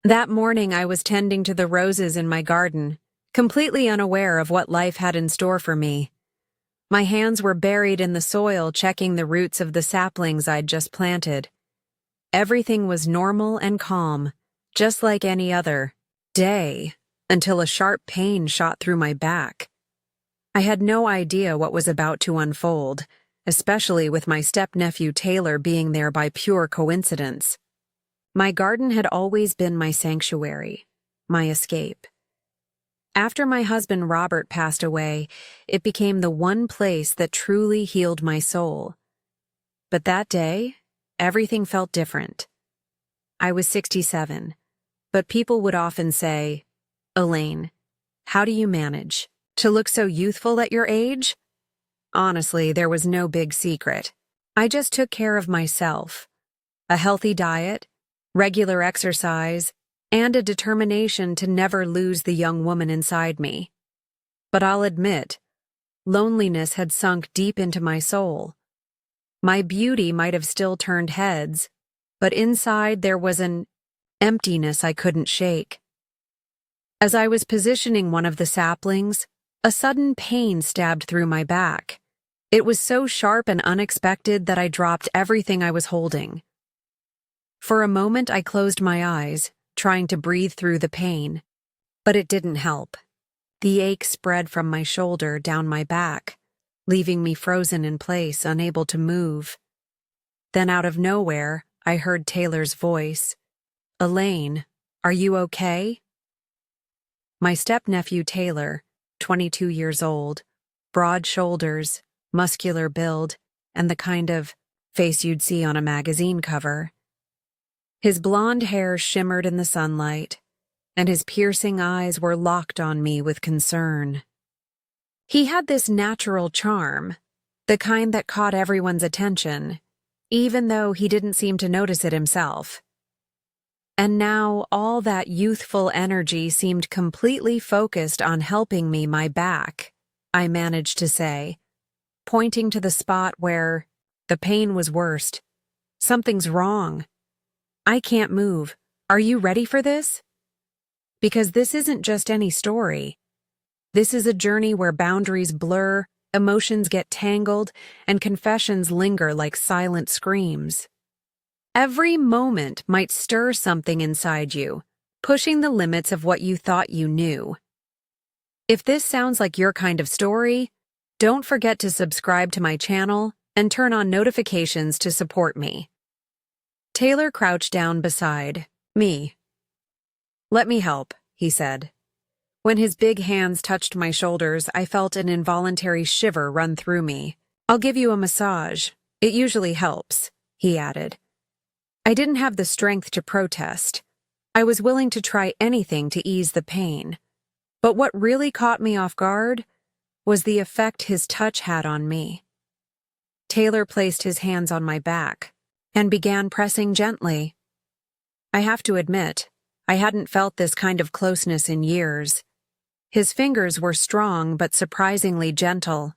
That morning I was tending to the roses in my garden, completely unaware of what life had in store for me. My hands were buried in the soil, checking the roots of the saplings I'd just planted. Everything was normal and calm, just like any other day, until a sharp pain shot through my back. I had no idea what was about to unfold, especially with my step-nephew Taylor being there by pure coincidence. My garden had always been my sanctuary, my escape. After my husband Robert passed away, it became the one place that truly healed my soul. But that day, everything felt different. I was 67, but people would often say, "Elaine, how do you manage to look so youthful at your age?" Honestly, there was no big secret. I just took care of myself. A healthy diet, regular exercise, and a determination to never lose the young woman inside me. But I'll admit, loneliness had sunk deep into my soul. My beauty might have still turned heads, but inside there was an emptiness I couldn't shake. As I was positioning one of the saplings, a sudden pain stabbed through my back. It was so sharp and unexpected that I dropped everything I was holding. For a moment I closed my eyes, trying to breathe through the pain, but it didn't help. The ache spread from my shoulder down my back, leaving me frozen in place, unable to move. Then out of nowhere, I heard Taylor's voice. "Elaine, are you okay?" My step-nephew Taylor, 22 years old, broad shoulders, muscular build, and the kind of face you'd see on a magazine cover. His blonde hair shimmered in the sunlight, and his piercing eyes were locked on me with concern. He had this natural charm, the kind that caught everyone's attention, even though he didn't seem to notice it himself. And now all that youthful energy seemed completely focused on helping me my back, I managed to say, pointing to the spot where the pain was worst. "Something's wrong. I can't move. Are you ready for this?" Because this isn't just any story. This is a journey where boundaries blur, emotions get tangled, and confessions linger like silent screams. Every moment might stir something inside you, pushing the limits of what you thought you knew. If this sounds like your kind of story, don't forget to subscribe to my channel and turn on notifications to support me. Taylor crouched down beside me. "Let me help," he said. When his big hands touched my shoulders, I felt an involuntary shiver run through me. "I'll give you a massage. It usually helps," he added. I didn't have the strength to protest. I was willing to try anything to ease the pain. But what really caught me off guard was the effect his touch had on me. Taylor placed his hands on my back and began pressing gently. I have to admit, I hadn't felt this kind of closeness in years. His fingers were strong but surprisingly gentle.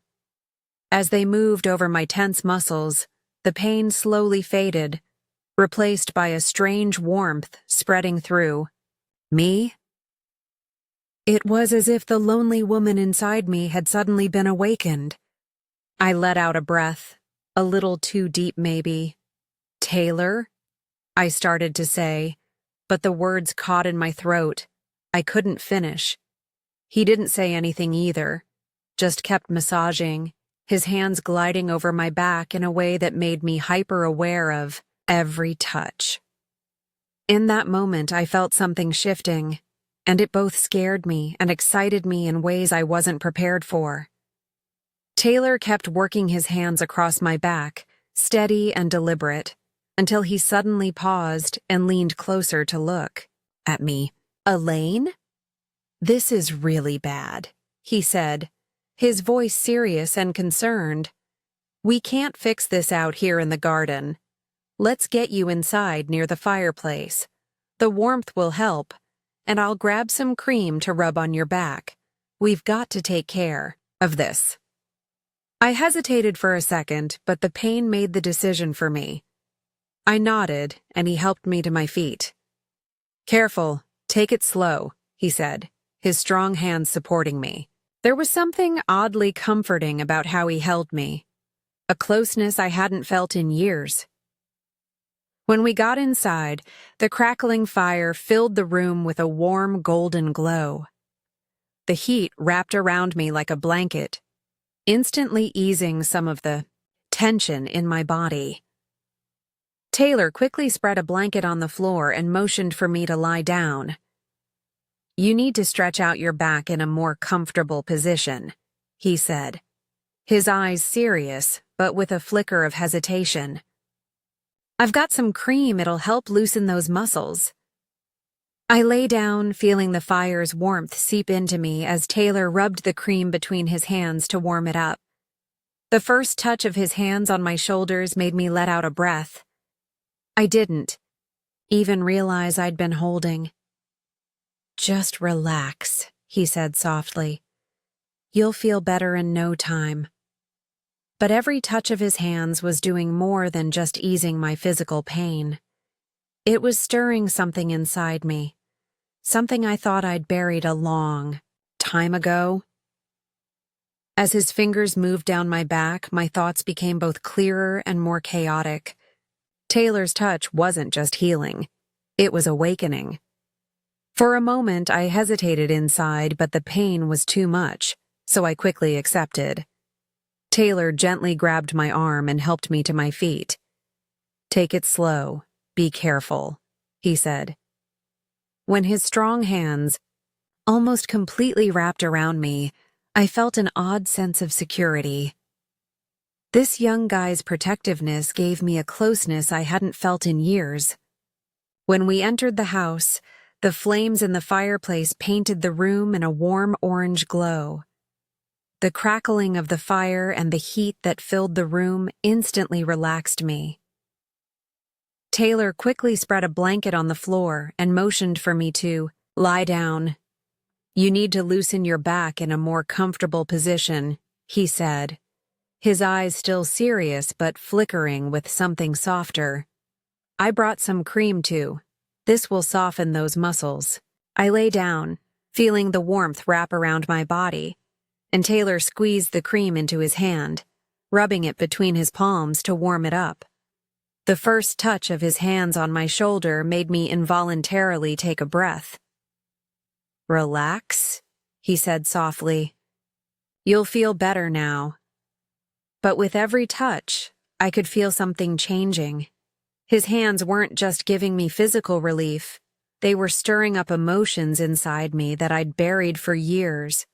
As they moved over my tense muscles, the pain slowly faded, replaced by a strange warmth spreading through me. It was as if the lonely woman inside me had suddenly been awakened. I let out a breath, a little too deep maybe. "Taylor?" I started to say, but the words caught in my throat. I couldn't finish. He didn't say anything either, just kept massaging, his hands gliding over my back in a way that made me hyper-aware of every touch. In that moment, I felt something shifting, and it both scared me and excited me in ways I wasn't prepared for. Taylor kept working his hands across my back, steady and deliberate, until he suddenly paused and leaned closer to look at me. "Elaine? This is really bad," he said, his voice serious and concerned. "We can't fix this out here in the garden. Let's get you inside near the fireplace. The warmth will help, and I'll grab some cream to rub on your back. We've got to take care of this." I hesitated for a second, but the pain made the decision for me. I nodded, and he helped me to my feet. Careful, take it slow, he said, his strong hands supporting me. There was something oddly comforting about how he held me, a closeness I hadn't felt in years. When we got inside, the crackling fire filled the room with a warm golden glow. The heat wrapped around me like a blanket, instantly easing some of the tension in my body. Taylor quickly spread a blanket on the floor and motioned for me to lie down. "You need to stretch out your back in a more comfortable position," he said, his eyes serious, but with a flicker of hesitation. "I've got some cream, it'll help loosen those muscles." I lay down, feeling the fire's warmth seep into me as Taylor rubbed the cream between his hands to warm it up. The first touch of his hands on my shoulders made me let out a breath. I didn't even realize I'd been holding. "Just relax," he said softly. "You'll feel better in no time." But every touch of his hands was doing more than just easing my physical pain. It was stirring something inside me, something I thought I'd buried a long time ago. As his fingers moved down my back, my thoughts became both clearer and more chaotic. Taylor's touch wasn't just healing, it was awakening. For a moment, I hesitated inside, but the pain was too much, so I quickly accepted. Taylor gently grabbed my arm and helped me to my feet. "Take it slow, be careful," he said. When his strong hands almost completely wrapped around me, I felt an odd sense of security. This young guy's protectiveness gave me a closeness I hadn't felt in years. When we entered the house, the flames in the fireplace painted the room in a warm orange glow. The crackling of the fire and the heat that filled the room instantly relaxed me. Taylor quickly spread a blanket on the floor and motioned for me to lie down. "You need to loosen your back in a more comfortable position," he said, his eyes still serious but flickering with something softer. "I brought some cream too. This will soften those muscles." I lay down, feeling the warmth wrap around my body, and Taylor squeezed the cream into his hand, rubbing it between his palms to warm it up. The first touch of his hands on my shoulder made me involuntarily take a breath. "Relax," he said softly. "You'll feel better now." But with every touch, I could feel something changing. His hands weren't just giving me physical relief, they were stirring up emotions inside me that I'd buried for years.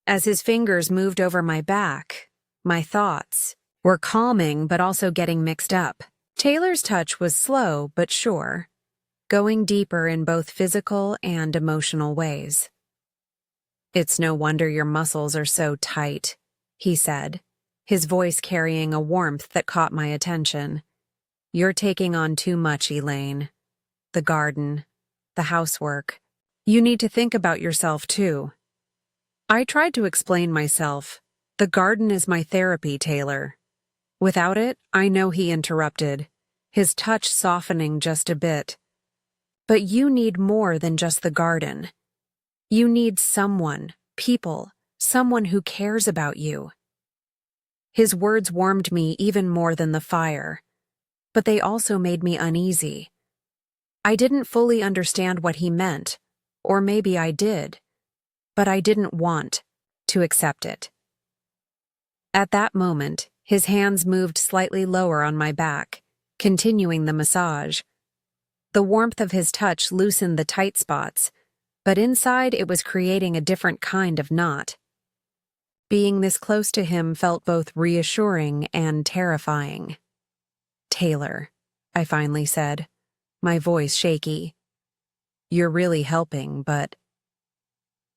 As his fingers moved over my back, my thoughts were calming but also getting mixed up. Taylor's touch was slow but sure, going deeper in both physical and emotional ways. "It's no wonder your muscles are so tight," he said, his voice carrying a warmth that caught my attention. "You're taking on too much, Elaine. The garden, the housework. You need to think about yourself too." I tried to explain myself. "The garden is my therapy, Taylor." Without it, I know he interrupted, his touch softening just a bit. "But you need more than just the garden. You need someone, people, someone who cares about you." His words warmed me even more than the fire, but they also made me uneasy. I didn't fully understand what he meant, or maybe I did, but I didn't want to accept it. At that moment, his hands moved slightly lower on my back, continuing the massage. The warmth of his touch loosened the tight spots, but inside it was creating a different kind of knot. Being this close to him felt both reassuring and terrifying. "Taylor," I finally said, my voice shaky. "You're really helping, but—"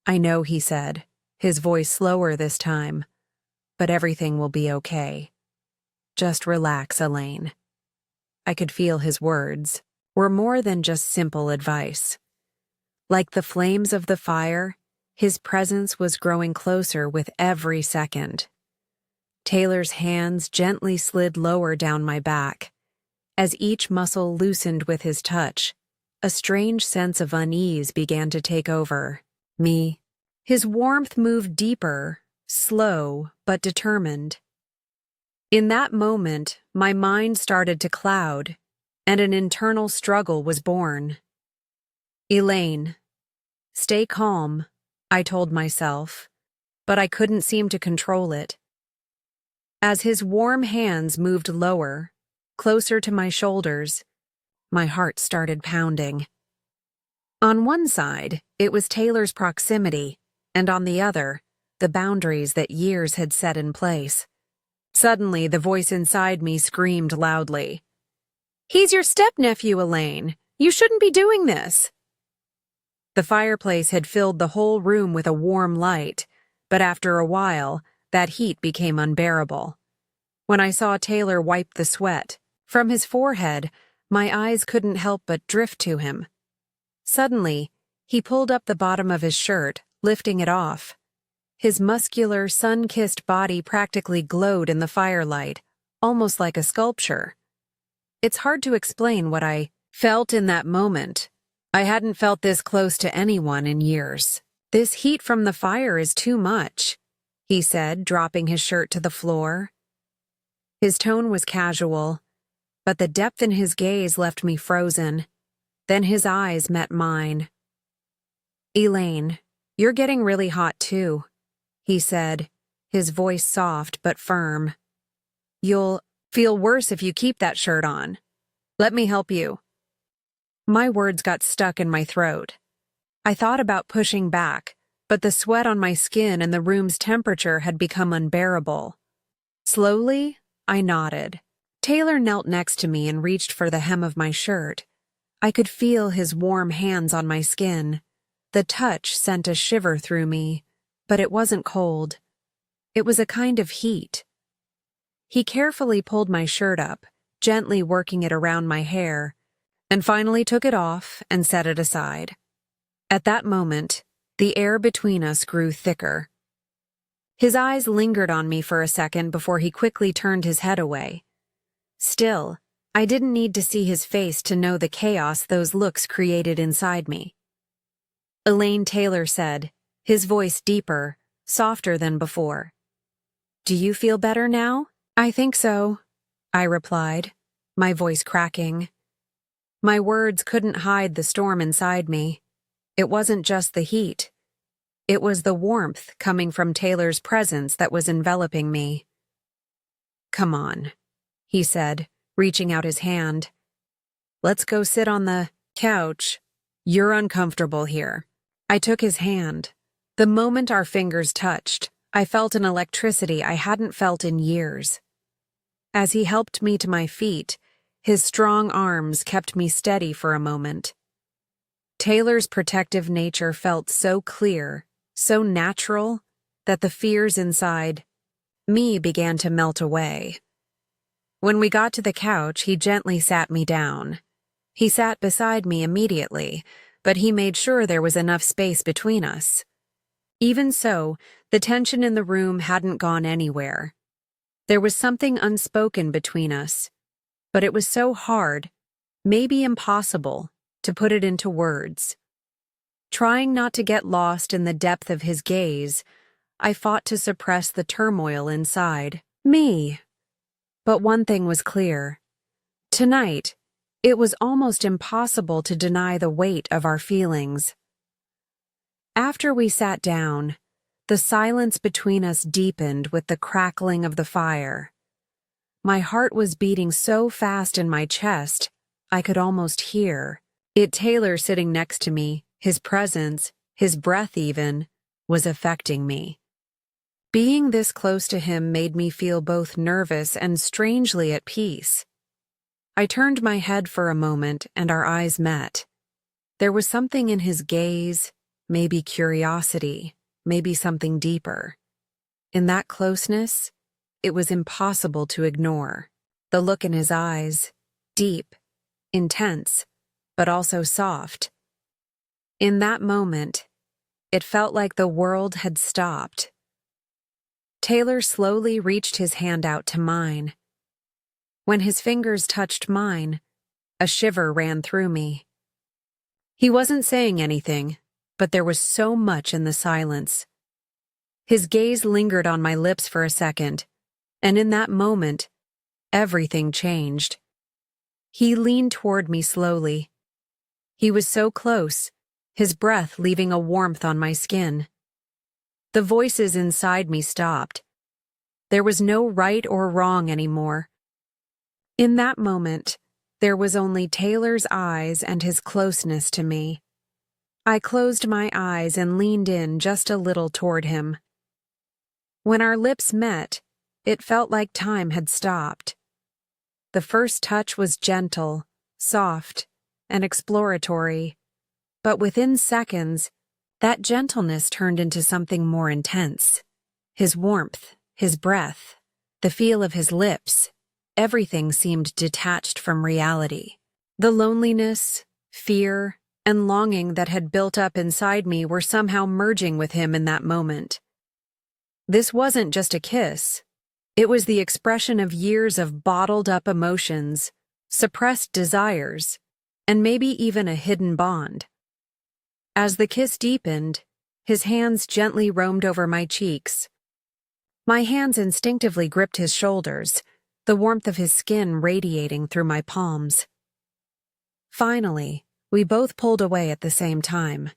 "I know," he said, his voice slower this time, "but everything will be okay. Just relax, Elaine." I could feel his words were more than just simple advice. Like the flames of the fire, his presence was growing closer with every second. Taylor's hands gently slid lower down my back. As each muscle loosened with his touch, a strange sense of unease began to take over me. His warmth moved deeper, slow but determined. In that moment, my mind started to cloud, and an internal struggle was born. Elaine, stay calm, I told myself, but I couldn't seem to control it. As his warm hands moved lower, closer to my shoulders, my heart started pounding. On one side, it was Taylor's proximity, and on the other, the boundaries that years had set in place. Suddenly, the voice inside me screamed loudly, "He's your step-nephew, Elaine. You shouldn't be doing this." The fireplace had filled the whole room with a warm light, but after a while, that heat became unbearable. When I saw Taylor wipe the sweat from his forehead, my eyes couldn't help but drift to him. Suddenly, he pulled up the bottom of his shirt, lifting it off. His muscular, sun-kissed body practically glowed in the firelight, almost like a sculpture. It's hard to explain what I felt in that moment. I hadn't felt this close to anyone in years. "This heat from the fire is too much," he said, dropping his shirt to the floor. His tone was casual, but the depth in his gaze left me frozen. Then his eyes met mine. "Elaine, you're getting really hot too," he said, his voice soft but firm. "You'll feel worse if you keep that shirt on. Let me help you." My words got stuck in my throat. I thought about pushing back, but the sweat on my skin and the room's temperature had become unbearable. Slowly, I nodded. Taylor knelt next to me and reached for the hem of my shirt. I could feel his warm hands on my skin. The touch sent a shiver through me, but it wasn't cold. It was a kind of heat. He carefully pulled my shirt up, gently working it around my hair, and finally took it off and set it aside. At that moment, the air between us grew thicker. His eyes lingered on me for a second before he quickly turned his head away. Still, I didn't need to see his face to know the chaos those looks created inside me. "Elaine," Taylor said, his voice deeper, softer than before. "Do you feel better now?" "I think so," I replied, my voice cracking. My words couldn't hide the storm inside me. It wasn't just the heat. It was the warmth coming from Taylor's presence that was enveloping me. "Come on," he said, reaching out his hand. "Let's go sit on the couch. You're uncomfortable here." I took his hand. The moment our fingers touched, I felt an electricity I hadn't felt in years. As he helped me to my feet, his strong arms kept me steady for a moment. Taylor's protective nature felt so clear, so natural, that the fears inside me began to melt away. When we got to the couch, he gently sat me down. He sat beside me immediately, but he made sure there was enough space between us. Even so, the tension in the room hadn't gone anywhere. There was something unspoken between us, but it was so hard, maybe impossible, to put it into words. Trying not to get lost in the depth of his gaze, I fought to suppress the turmoil inside me. But one thing was clear. Tonight, it was almost impossible to deny the weight of our feelings. After we sat down, the silence between us deepened with the crackling of the fire. My heart was beating so fast in my chest, I could almost hear it. Taylor sitting next to me, his presence, his breath even, was affecting me. Being this close to him made me feel both nervous and strangely at peace. I turned my head for a moment and our eyes met. There was something in his gaze, maybe curiosity, maybe something deeper. In that closeness, it was impossible to ignore. The look in his eyes, deep, intense, but also soft. In that moment, it felt like the world had stopped. Taylor slowly reached his hand out to mine. When his fingers touched mine, a shiver ran through me. He wasn't saying anything, but there was so much in the silence. His gaze lingered on my lips for a second, and in that moment, everything changed. He leaned toward me slowly. He was so close, his breath leaving a warmth on my skin. The voices inside me stopped. There was no right or wrong anymore. In that moment, there was only Taylor's eyes and his closeness to me. I closed my eyes and leaned in just a little toward him. When our lips met, it felt like time had stopped. The first touch was gentle, soft, and exploratory, but within seconds, that gentleness turned into something more intense. His warmth, his breath, the feel of his lips, everything seemed detached from reality. The loneliness, fear, and longing that had built up inside me were somehow merging with him in that moment. This wasn't just a kiss. It was the expression of years of bottled-up emotions, suppressed desires, and maybe even a hidden bond. As the kiss deepened, his hands gently roamed over my cheeks. My hands instinctively gripped his shoulders, the warmth of his skin radiating through my palms. Finally, we both pulled away at the same time.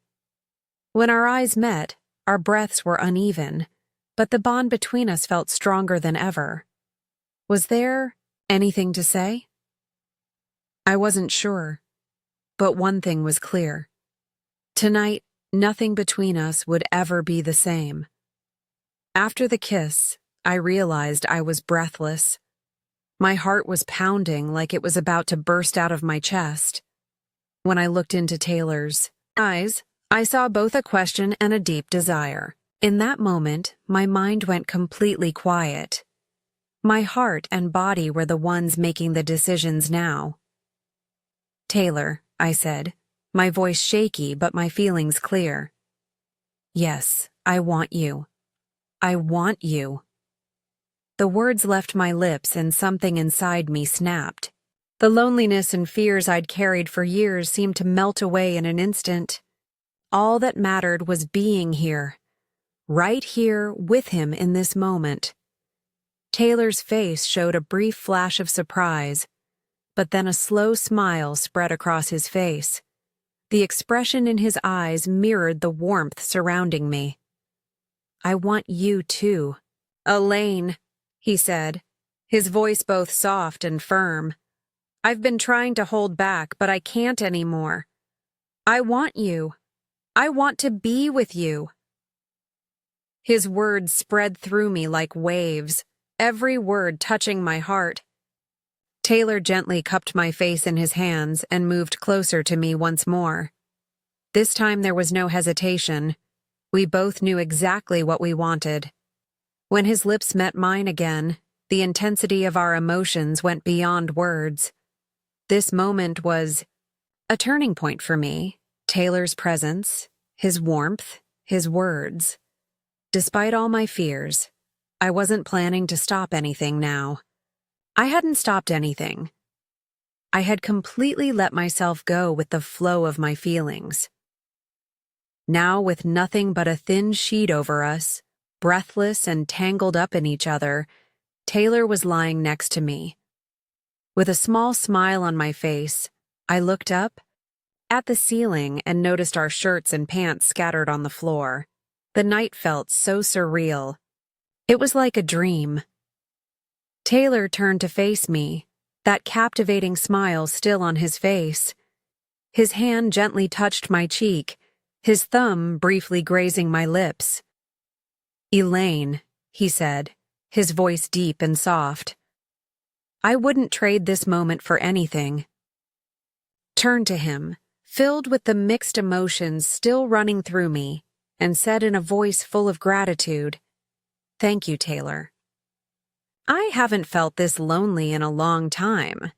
When our eyes met, our breaths were uneven, but the bond between us felt stronger than ever. Was there anything to say? I wasn't sure, but one thing was clear. Tonight, nothing between us would ever be the same. After the kiss, I realized I was breathless. My heart was pounding like it was about to burst out of my chest. When I looked into Taylor's eyes, I saw both a question and a deep desire. In that moment, my mind went completely quiet. My heart and body were the ones making the decisions now. "Taylor," I said, my voice shaky but my feelings clear. "Yes, I want you. I want you." The words left my lips and something inside me snapped. The loneliness and fears I'd carried for years seemed to melt away in an instant. All that mattered was being here, right here with him in this moment. Taylor's face showed a brief flash of surprise, but then a slow smile spread across his face. The expression in his eyes mirrored the warmth surrounding me. "I want you too." "Elaine," he said, his voice both soft and firm. "I've been trying to hold back, but I can't anymore. I want you. I want to be with you." His words spread through me like waves, every word touching my heart. Taylor gently cupped my face in his hands and moved closer to me once more. This time there was no hesitation. We both knew exactly what we wanted. When his lips met mine again, the intensity of our emotions went beyond words. This moment was a turning point for me. Taylor's presence, his warmth, his words. Despite all my fears, I wasn't planning to stop anything now. I hadn't stopped anything. I had completely let myself go with the flow of my feelings. Now, with nothing but a thin sheet over us, breathless and tangled up in each other, Taylor was lying next to me. With a small smile on my face, I looked up at the ceiling and noticed our shirts and pants scattered on the floor. The night felt so surreal. It was like a dream. Taylor turned to face me, that captivating smile still on his face. His hand gently touched my cheek, his thumb briefly grazing my lips. "Elaine," he said, his voice deep and soft. I wouldn't trade this moment for anything. Turned to him, filled with the mixed emotions still running through me, and said in a voice full of gratitude, "Thank you, Taylor. I haven't felt this lonely in a long time.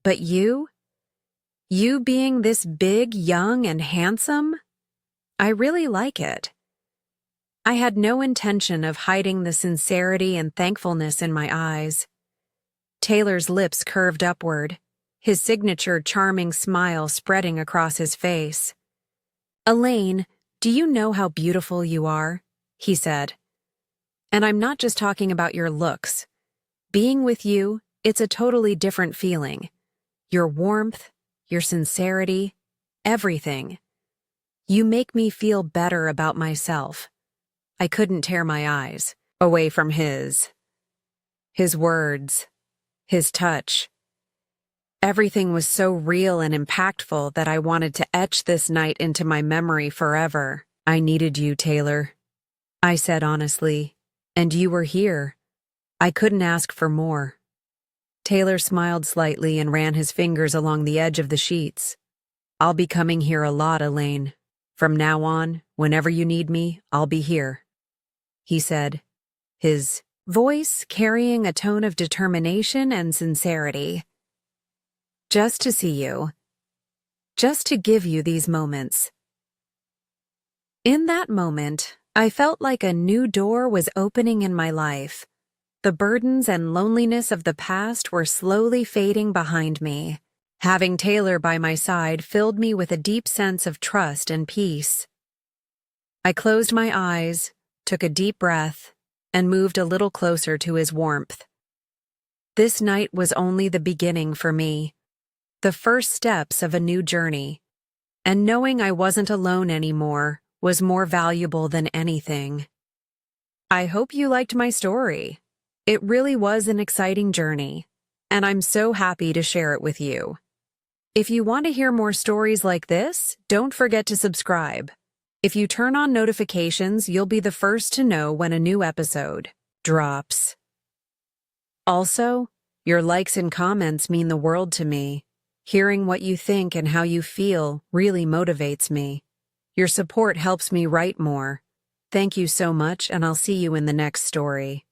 But you being this big, young, and handsome, I really like it." I had no intention of hiding the sincerity and thankfulness in my eyes. Taylor's lips curved upward, his signature charming smile spreading across his face. Elaine, do you know how beautiful you are? He said. And I'm not just talking about your looks. Being with you, it's a totally different feeling. Your warmth, your sincerity, everything. You make me feel better about myself. I couldn't tear my eyes away from his. His words, his touch. Everything was so real and impactful that I wanted to etch this night into my memory forever. I needed you, Taylor, I said honestly, and you were here. I couldn't ask for more. Taylor smiled slightly and ran his fingers along the edge of the sheets. I'll be coming here a lot, Elaine. From now on, whenever you need me, I'll be here, he said, his voice carrying a tone of determination and sincerity. Just to see you. Just to give you these moments. In that moment, I felt like a new door was opening in my life. The burdens and loneliness of the past were slowly fading behind me. Having Taylor by my side filled me with a deep sense of trust and peace. I closed my eyes, took a deep breath, and moved a little closer to his warmth. This night was only the beginning for me, the first steps of a new journey, and knowing I wasn't alone anymore was more valuable than anything. I hope you liked my story. It really was an exciting journey, and I'm so happy to share it with you. If you want to hear more stories like this, don't forget to subscribe. If you turn on notifications, you'll be the first to know when a new episode drops. Also, your likes and comments mean the world to me. Hearing what you think and how you feel really motivates me. Your support helps me write more. Thank you so much, and I'll see you in the next story.